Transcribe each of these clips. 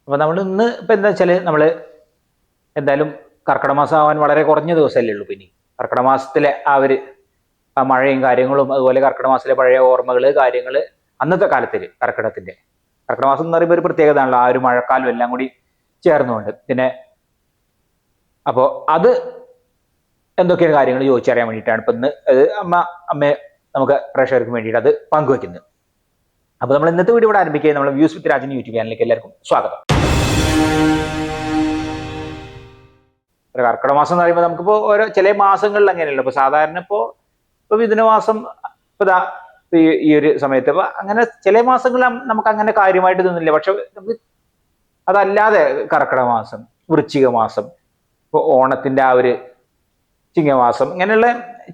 അപ്പൊ നമ്മൾ ഇന്ന് ഇപ്പൊ എന്താ വെച്ചാല് നമ്മള് എന്തായാലും കർക്കിടക മാസം ആവാൻ വളരെ കുറഞ്ഞ ദിവസമല്ലേ ഉള്ളൂ. പിന്നെ കർക്കിടക മാസത്തിലെ ആ മഴയും കാര്യങ്ങളും അതുപോലെ കർക്കിടക മാസത്തിലെ പഴയ ഓർമ്മകള് കാര്യങ്ങള് അന്നത്തെ കാലത്തില് കർക്കിടക മാസം എന്ന് പറയുമ്പോൾ ഒരു പ്രത്യേകത ആണല്ലോ, ആ ഒരു മഴക്കാലം എല്ലാം കൂടി ചേർന്നുകൊണ്ട്. പിന്നെ അപ്പോ അത് എന്തൊക്കെയാണ് കാര്യങ്ങൾ ചോദിച്ചറിയാൻ വേണ്ടിയിട്ടാണ് ഇപ്പൊ ഇന്ന് അമ്മയെ നമുക്ക് പ്രേക്ഷകർക്ക് വേണ്ടിയിട്ട് അത് പങ്കുവെക്കുന്നത്. അപ്പൊ നമ്മൾ ഇന്നത്തെ വീഡിയോ ഇവിടെ ആരംഭിക്കുക. നമ്മൾ വ്യൂസ് വിത്ത് രാജൻ യൂട്യൂബ് ചാനലിലേക്ക് എല്ലാവർക്കും സ്വാഗതം. ഒരു കർക്കിടക മാസം എന്ന് പറയുമ്പോൾ നമുക്കിപ്പോ ഓരോ ചില മാസങ്ങളിൽ അങ്ങനെയല്ലോ. ഇപ്പൊ സാധാരണ ഇപ്പൊ മിഥുനമാസം ഈ ഒരു സമയത്ത് ഇപ്പൊ അങ്ങനെ ചില മാസങ്ങളിൽ നമുക്ക് അങ്ങനെ കാര്യമായിട്ട് തോന്നില്ല. പക്ഷെ നമുക്ക് അതല്ലാതെ കർക്കിടക മാസം, വൃശ്ചിക മാസം, ഇപ്പൊ ഓണത്തിന്റെ ആ ഒരു ചിങ്ങമാസം, ഇങ്ങനെയുള്ള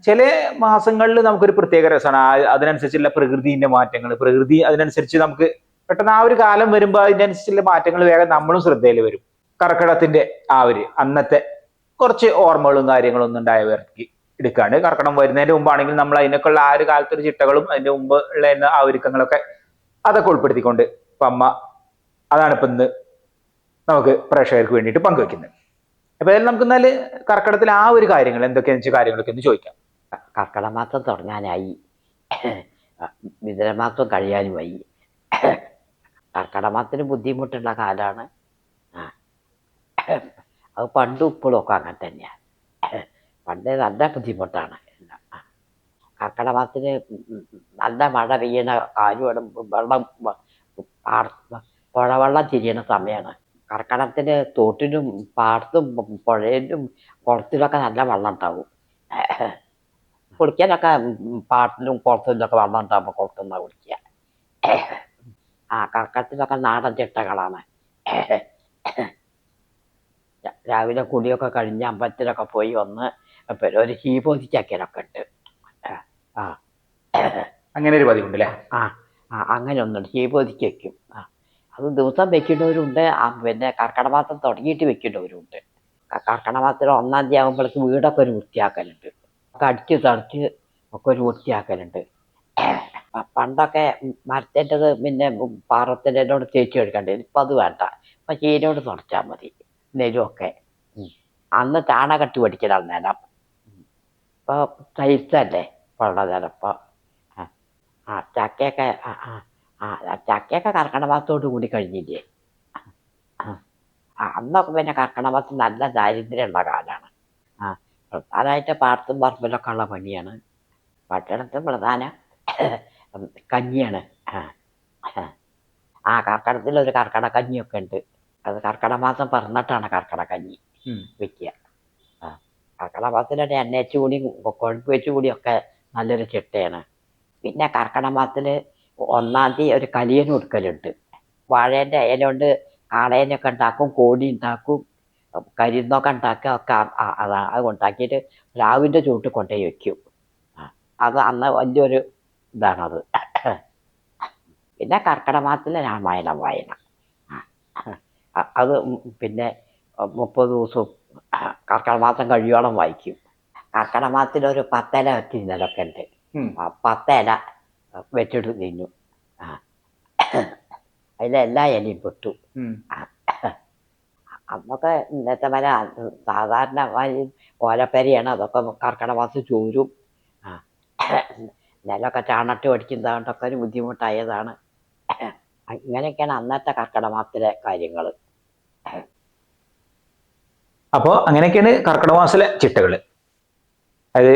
ചില മാസങ്ങളിൽ നമുക്കൊരു പ്രത്യേക രസമാണ്. അതിനനുസരിച്ചുള്ള പ്രകൃതിന്റെ മാറ്റങ്ങൾ, പ്രകൃതി അതിനനുസരിച്ച് നമുക്ക് പെട്ടെന്ന് ആ ഒരു കാലം വരുമ്പോൾ അതിനനുസരിച്ചുള്ള മാറ്റങ്ങൾ വേഗം നമ്മളും ശ്രദ്ധയിൽ വരും. കർക്കിടകത്തിന്റെ ആ ഒരു അന്നത്തെ കുറച്ച് ഓർമ്മകളും കാര്യങ്ങളും ഒന്നും ഉണ്ടായവർക്ക് എടുക്കാണ്. കർക്കിടകം വരുന്നതിന് മുമ്പാണെങ്കിൽ നമ്മൾ അതിനൊക്കെയുള്ള ആ ഒരു കാലത്തെ ഒരു ചിട്ടകളും അതിന്റെ മുമ്പ് ഉള്ള ആ ഒരുക്കങ്ങളൊക്കെ അതൊക്കെ ഉൾപ്പെടുത്തിക്കൊണ്ട് ഇപ്പൊ അമ്മ അതാണ് ഇപ്പൊ ഇന്ന് നമുക്ക് പ്രേക്ഷകർക്ക് വേണ്ടിയിട്ട് പങ്കുവെക്കുന്നത്. അപ്പൊ അതിൽ നമുക്ക് എന്നാല് കർക്കിടകത്തിൽ ആ ഒരു കാര്യങ്ങൾ എന്തൊക്കെയാണെന്ന് വെച്ചാൽ കാര്യങ്ങളൊക്കെ ഒന്ന് ചോദിക്കാം. കർക്കിടക മാസം തുടങ്ങാനായി, മിഥുനമാസം കഴിയാനുമായി. കർക്കിടക മാസത്തിന് ബുദ്ധിമുട്ടുള്ള കാലമാണ്. അത് പണ്ടും ഇപ്പോഴും ഒക്കെ അങ്ങനെ തന്നെയാണ്. പണ്ട് നല്ല ബുദ്ധിമുട്ടാണ്. കർക്കിടക മാസത്തിന് നല്ല മഴ പെയ്യണ കാര്യമാണ്. വെള്ളം പുഴവെള്ളം തിരിയണ സമയമാണ്. കർക്കിടകത്തിന് തോട്ടിലും പാടത്തും പുഴയിലും കുളത്തിലൊക്കെ നല്ല വെള്ളം ഉണ്ടാവും. കുളിക്കാനൊക്കെ പാടത്തിലും കുളത്തിലൊക്കെ വെള്ളം ഉണ്ടാകുമ്പോൾ കുളത്തുനിന്നാണ് കുളിക്കുക. കർക്കിടകത്തിലൊക്കെ നാടൻ ചിട്ടകളാണ്. രാവിലെ കുളിയൊക്കെ കഴിഞ്ഞ് അമ്പലത്തിലൊക്കെ പോയി വന്ന് പിന്നെ ഒരു ഹീപോതിക്കാക്കലൊക്കെ ഉണ്ട്. അങ്ങനെ ഒരു പതിവുണ്ട് അല്ലേ? അങ്ങനെ ഒന്നുണ്ട്, ഹീപോതിക്ക് വെക്കും. അത് ദിവസം വെക്കുന്നവരുണ്ട്, പിന്നെ കർക്കിടക മാസം തുടങ്ങിയിട്ട് വെക്കുന്നവരുണ്ട്. കർക്കിടക മാസത്തിൽ 1-ാം തീയതി ആകുമ്പോഴേക്ക് വീടൊക്കെ ഒരു വൃത്തിയാക്കലുണ്ട്. ഒക്കെ അടിച്ച് തളിച്ച് ഒക്കെ ഒരു വൃത്തിയാക്കലുണ്ട്. പണ്ടൊക്കെ മരത്തേറ്റത് പിന്നെ പാറത്തിനോട് തേച്ച് എടുക്കണ്ടേ, ഇപ്പം അത് വേണ്ട. ഇപ്പം ചീനോട് തുടച്ചാൽ മതി നെരുമൊക്കെ. അന്ന് ചാണകട്ട് പഠിക്കലാണ് നിലം. ഇപ്പോൾ ടൈൽസല്ലേ ഉള്ള നിലം. ഇപ്പോൾ ചക്കയൊക്കെ ചക്കയൊക്കെ കർക്കിടക മാസത്തോട് കൂടി കഴിഞ്ഞില്ലേ. അന്നൊക്കെ പിന്നെ കർക്കിടക മാസം നല്ല ദാരിദ്ര്യമുള്ള കാലമാണ്. പ്രധാനമായിട്ട് പാടത്തും പറമ്പിലൊക്കെ ഉള്ള പണിയാണ്. പട്ടണത്തിൽ പ്രധാനം കഞ്ഞിയാണ്. കർക്കിടകത്തിലൊരു കർക്കിടക കഞ്ഞിയൊക്കെ ഉണ്ട്. അത് കർക്കിടക മാസം പറഞ്ഞിട്ടാണ് കർക്കിടക കഞ്ഞി വെക്കുക. കർക്കിടക മാസത്തിലൊരു എണ്ണയച്ച് കൂടി കൊഴുപ്പ് വെച്ച് കൂടിയൊക്കെ നല്ലൊരു ചിട്ടയാണ്. പിന്നെ കർക്കിടക മാസത്തിൽ 1-ാം തീയതി ഒരു കലിയൻ കൊടുക്കലുണ്ട്. വാഴേൻ്റെ ഇല കൊണ്ട് കാളേനൊക്കെ ഉണ്ടാക്കും, കോഴി ഉണ്ടാക്കും, കരിന്നൊക്കെ ഉണ്ടാക്കുക ഒക്കെ. അത് ഉണ്ടാക്കിയിട്ട് രാവിൻ്റെ ചൂട്ട് കൊണ്ടുപോയി വയ്ക്കും. അത് അന്ന് വലിയൊരു ഇതാണത്. പിന്നെ കർക്കിടക മാസത്തിലെ രാമായണം വായന, അത് പിന്നെ 30 ദിവസവും കർക്കിടക മാസം കഴിയോളം വായിക്കും. കർക്കിടക മാസത്തിലൊരു 10 ഇല തിന്നലൊക്കെ ഉണ്ട്. 10 ഇല വെച്ചിട്ട് തിന്നു. അതിലെല്ലാ ഇലയും പെട്ടു. അന്നൊക്കെ ഇന്നത്തെ വരെ സാധാരണ ഓലപ്പരയാണ്. അതൊക്കെ കർക്കിടക മാസം ചോരും. നിലമൊക്കെ ചാണട്ട് പഠിക്കുന്നതുകൊണ്ടൊക്കെ ഒരു ബുദ്ധിമുട്ടായതാണ്. ഇങ്ങനെയൊക്കെയാണ് അന്നത്തെ കർക്കിടക മാസത്തിലെ കാര്യങ്ങൾ. അപ്പോൾ അങ്ങനെയൊക്കെയാണ് കർക്കിടക മാസത്തിലെ ചിട്ടകള്. അത്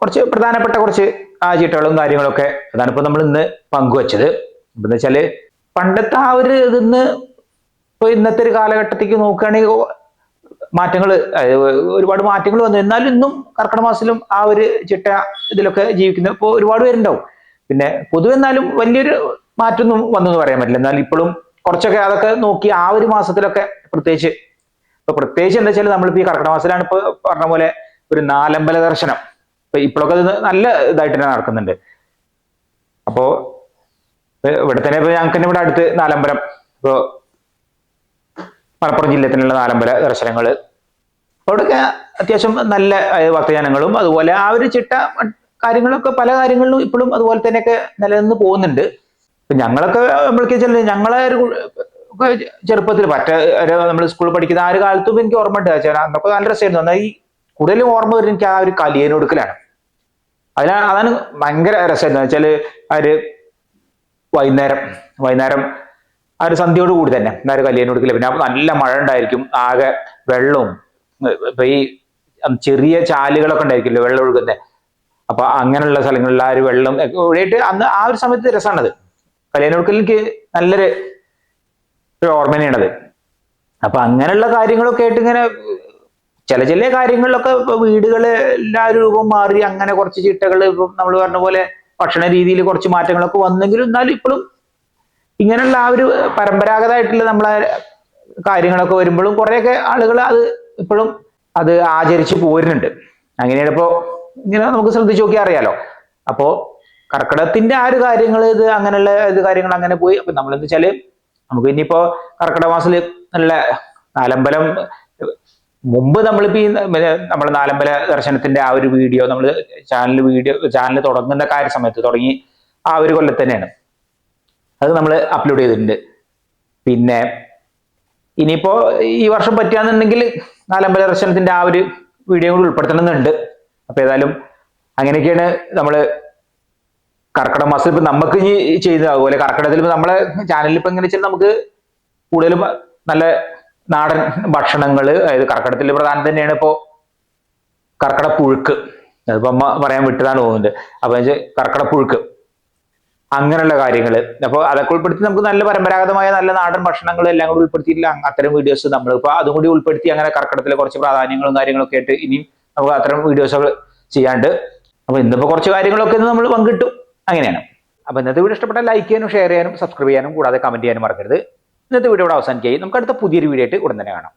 കുറച്ച് പ്രധാനപ്പെട്ട കുറച്ച് ആ ചിട്ടകളും കാര്യങ്ങളൊക്കെ അതാണ് ഇപ്പൊ നമ്മൾ ഇന്ന് പങ്കുവച്ചത്. എന്താ വെച്ചാല് പണ്ടത്തെ ആ ഒരു ഇതിന്ന് ഇപ്പൊ ഇന്നത്തെ ഒരു കാലഘട്ടത്തേക്ക് നോക്കുകയാണെങ്കിൽ മാറ്റങ്ങൾ, ഒരുപാട് മാറ്റങ്ങൾ വന്നു. എന്നാലും ഇന്നും കർക്കിടക മാസത്തിലും ആ ഒരു ചിട്ട ഇതിലൊക്കെ ജീവിക്കുന്ന ഇപ്പോൾ ഒരുപാട് പേരുണ്ടാവും. പിന്നെ പൊതുവെ എന്നാലും വലിയൊരു മാറ്റമൊന്നും വന്നെന്ന് പറയാൻ പറ്റില്ല. എന്നാൽ ഇപ്പോഴും കുറച്ചൊക്കെ അതൊക്കെ നോക്കി ആ ഒരു മാസത്തിലൊക്കെ പ്രത്യേകിച്ച് എന്താ വെച്ചാൽ നമ്മളിപ്പോ ഈ കർക്കിടക മാസത്തിലാണ് ഇപ്പൊ പറഞ്ഞ പോലെ ഒരു നാലമ്പല ദർശനം ഇപ്പോഴൊക്കെ അത് നല്ല ഇതായിട്ട് തന്നെ നടക്കുന്നുണ്ട്. അപ്പോ ഇവിടെ തന്നെ ഇപ്പൊ ഞങ്ങൾക്ക് തന്നെ ഇവിടെ അടുത്ത് നാലമ്പലം, ഇപ്പോ മലപ്പുറം ജില്ലയിൽ തന്നെയുള്ള നാലമ്പല ദർശനങ്ങള്, അവിടെയൊക്കെ അത്യാവശ്യം നല്ല ഭക്തജനങ്ങളും അതുപോലെ ആ ഒരു ചിട്ട കാര്യങ്ങളൊക്കെ പല കാര്യങ്ങളിലും ഇപ്പോഴും അതുപോലെ തന്നെയൊക്കെ നിലനിന്ന് പോകുന്നുണ്ട്. ഇപ്പൊ ഞങ്ങളൊക്കെ നമ്മൾക്ക് ഞങ്ങളെ ഒരു ചെറുപ്പത്തിൽ നമ്മൾ സ്കൂളിൽ പഠിക്കുന്ന ആ ഒരു കാലത്തും എനിക്ക് ഓർമ്മ ഉണ്ട്. അന്നൊക്കെ നല്ല രസമായിരുന്നു. എന്നാൽ ഈ കൂടുതലും ഓർമ്മ വരുന്നത് എനിക്ക് ആ ഒരു കലിയനൊടുക്കലാണ്. അതാണ് ഭയങ്കര രസമായിരുന്നു. വെച്ചാല് ആ ഒരു വൈകുന്നേരം ആ ഒരു സന്ധ്യയോട് കൂടി തന്നെ ആ ഒരു കല്യാണൊടുക്കില്ല. പിന്നെ നല്ല മഴ ഉണ്ടായിരിക്കും, ആകെ വെള്ളവും, ഇപ്പൊ ഈ ചെറിയ ചാലുകളൊക്കെ ഉണ്ടായിരിക്കില്ലോ വെള്ളം ഒഴുകുന്നത്. അപ്പൊ അങ്ങനെയുള്ള സ്ഥലങ്ങളിൽ ആ ഒരു വെള്ളം ഒഴിയിട്ട് അന്ന് ആ ഒരു സമയത്ത് രസമാണത്. കല്യാണൊടുക്കൽ എനിക്ക് നല്ലൊരു ഓർമ്മ തന്നെയാണത്. അപ്പൊ അങ്ങനെയുള്ള കാര്യങ്ങളൊക്കെ ആയിട്ട് ഇങ്ങനെ ചില കാര്യങ്ങളിലൊക്കെ ഇപ്പൊ വീടുകള് എല്ലാവരും രൂപം മാറി, അങ്ങനെ കുറച്ച് ചിട്ടകൾ ഇപ്പം നമ്മൾ പറഞ്ഞ പോലെ ഭക്ഷണ രീതിയിൽ കുറച്ച് മാറ്റങ്ങളൊക്കെ വന്നെങ്കിലും എന്നാലും ഇപ്പോഴും ഇങ്ങനെയുള്ള ആ ഒരു പരമ്പരാഗതമായിട്ടുള്ള നമ്മളെ കാര്യങ്ങളൊക്കെ വരുമ്പോഴും കുറെയൊക്കെ ആളുകൾ അത് ഇപ്പോഴും അത് ആചരിച്ചു പോരുന്നുണ്ട്. അങ്ങനെയാണ് ഇപ്പോ ഇങ്ങനെ നമുക്ക് ശ്രദ്ധിച്ചു നോക്കിയാൽ അറിയാലോ. അപ്പോ കർക്കിടകത്തിന്റെ ആ ഒരു കാര്യങ്ങൾ ഇത് അങ്ങനെയുള്ള ഇത് കാര്യങ്ങൾ അങ്ങനെ പോയി. അപ്പൊ നമ്മളെന്താ വെച്ചാല് നമുക്ക് ഇനിയിപ്പോ കർക്കിടക മാസത്തില് നല്ല നാലമ്പലം മുമ്പ് നമ്മളിപ്പോ ഈ നമ്മുടെ നാലമ്പല ദർശനത്തിന്റെ ആ ഒരു വീഡിയോ നമ്മൾ ചാനൽ തുടങ്ങുന്ന സമയത്ത് തുടങ്ങി ആ ഒരു കൊല്ലത്ത് തന്നെയാണ് അത് നമ്മൾ അപ്ലോഡ് ചെയ്തിട്ടുണ്ട്. പിന്നെ ഇനിയിപ്പോ ഈ വർഷം പറ്റുകയാണെന്നുണ്ടെങ്കിൽ നാലമ്പല ദർശനത്തിന്റെ ആ ഒരു വീഡിയോ കൂടി ഉൾപ്പെടുത്തണമെന്നുണ്ട്. അപ്പൊ ഏതായാലും അങ്ങനെയൊക്കെയാണ് നമ്മള് കർക്കിടക മാസത്തിൽ ഇപ്പൊ നമുക്ക് ഇനി ചെയ്തത്. അതുപോലെ കർക്കിടകത്തിൽ ഇപ്പൊ നമ്മളെ ചാനലിൽ ഇപ്പൊ എങ്ങനെ വെച്ചാൽ നമുക്ക് കൂടുതലും നല്ല നാടൻ ഭക്ഷണങ്ങൾ, അതായത് കർക്കിടകത്തിൽ പ്രധാനം തന്നെയാണ് ഇപ്പോ കർക്കിടപ്പുഴുക്ക്. അതിപ്പോ അമ്മ പറയാൻ വിട്ടതാണ് തോന്നുന്നുണ്ട്. അപ്പൊ കർക്കിടപ്പുഴുക്ക് അങ്ങനെയുള്ള കാര്യങ്ങൾ, അപ്പോൾ അതൊക്കെ ഉൾപ്പെടുത്തി നമുക്ക് നല്ല പരമ്പരാഗതമായ നല്ല നാടൻ ഭക്ഷണങ്ങൾ എല്ലാം കൂടി ഉൾപ്പെടുത്തിയിട്ടില്ല അത്തരം വീഡിയോസ് നമ്മൾ ഇപ്പൊ അതും കൂടി ഉൾപ്പെടുത്തി അങ്ങനെ കർക്കിടകത്തിലെ കുറച്ച് പ്രാധാന്യങ്ങളും കാര്യങ്ങളൊക്കെ ആയിട്ട് ഇനിയും നമുക്ക് അത്തരം വീഡിയോസുകൾ ചെയ്യാണ്ട്. അപ്പൊ ഇന്നിപ്പോ കുറച്ച് കാര്യങ്ങളൊക്കെ നമ്മൾ പങ്കിട്ടു. അങ്ങനെയാണ്. അപ്പൊ ഇന്നത്തെ വീഡിയോ ഇഷ്ടപ്പെട്ടാൽ ലൈക്ക് ചെയ്യാനും ഷെയർ ചെയ്യാനും സബ്സ്ക്രൈബ് ചെയ്യാനും കൂടാതെ കമന്റ് ചെയ്യാനും മറക്കരുത്. ഇന്നത്തെ വീഡിയോ ഇവിടെ അവസാനിക്കുകയും നമുക്ക് അടുത്ത പുതിയൊരു വീഡിയോ ആയിട്ട് ഉടൻ തന്നെ കാണാം.